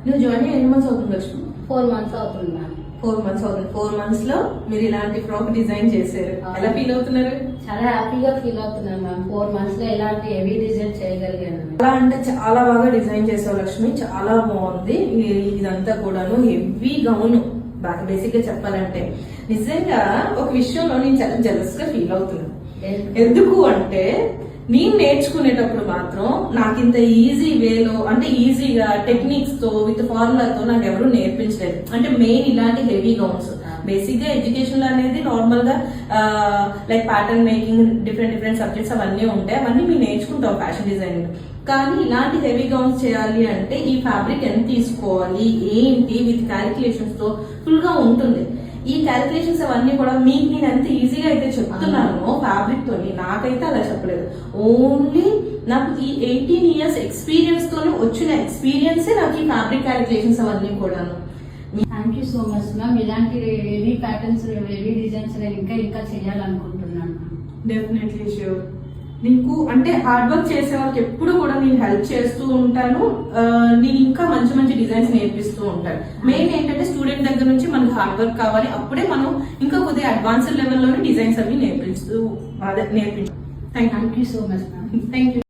నువ్వు జాయిన్ ఎన్ని మంత్స్ అవుతుంది లక్ష్మి? 4 months అవుతుంది మ్యామ్. 4 months అవుతుంది. 4 months లో మీరు ఇలాంటి ఫ్రాక్ డిజైన్ చేశారు, ఎలా ఫీల్ అవుతున్నారు? చాలా హ్యాపీగా ఫీల్ అవుతున్నాను మ్యామ్. 4 months లో ఇలాంటి హెవీ డిజైన్ చేయగలిగాను. అలా అంటే చాలా బాగా డిజైన్ చేసావు లక్ష్మి, చాలా బాగుంది. ఇదంతా కూడాను హెవీ గౌన్. బేసిక్ గా చెప్పాలంటే నిజంగా ఒక విషయంలో నేను చాలా జెలస్ గా ఫీల్ అవుతున్నాను. ఎందుకు అంటే నేను నేర్చుకునేటప్పుడు మాత్రం నాకు ఇంత ఈజీ వేలో, అంటే ఈజీగా టెక్నిక్స్ తో విత్ ఫార్ములాతో నాకు ఎవరు నేర్పించలేదు. అంటే మెయిన్ ఇలాంటి హెవీ గౌన్స్ బేసిక్ గా ఎడ్యుకేషన్ అనేది నార్మల్ గా like pattern making, different subjects అవన్నీ ఉంటాయి, అవన్నీ మేము నేర్చుకుంటాం ఫ్యాషన్ డిజైనింగ్. కానీ ఇలాంటి హెవీ గౌన్స్ చేయాలి అంటే ఈ ఫ్యాబ్రిక్ ఎంత తీసుకోవాలి ఏంటి విత్ క్యాలిక్యులేషన్స్ తో ఫుల్ గా ఉంటుంది. ఈ క్యాలిక్యులేషన్స్ అవన్నీ కూడా మీకు నేను ఎంత ఈజీగా అయితే చెప్తున్నాను ఫ్యాబ్రిక్ తోని, నాకైతే అలా చెప్పలేదు. ఓన్లీ నాకు ఈ 18 years ఎక్స్పీరియన్స్ తోనే వచ్చిన ఎక్స్పీరియన్స్ నాకు ఈ ఫ్యాబ్రిక్ క్యాలిక్యులేషన్స్ అవన్నీ కూడాను. Thank you so much ma'am. ఇలాంటి హెవీ ప్యాటర్న్స్, హెవీ డిజైన్స్ నేను ఇంకా చేయాలనుకుంటున్నాను. Definitely sure. నీకు అంటే హార్డ్ వర్క్ చేసే వాళ్ళకి ఎప్పుడు కూడా నేను హెల్ప్ చేస్తూ ఉంటాను. నేను ఇంకా మంచి డిజైన్స్ నేర్పిస్తూ ఉంటాను. మెయిన్ ఏంటంటే స్టూడెంట్ దగ్గర నుంచి మనకు హార్డ్ వర్క్ కావాలి, అప్పుడే మనం ఇంకా కొద్దిగా అడ్వాన్స్డ్ లెవెల్లోనే డిజైన్స్ అవి నేర్పిస్తూ. Thank you so much ma'am. Thank you.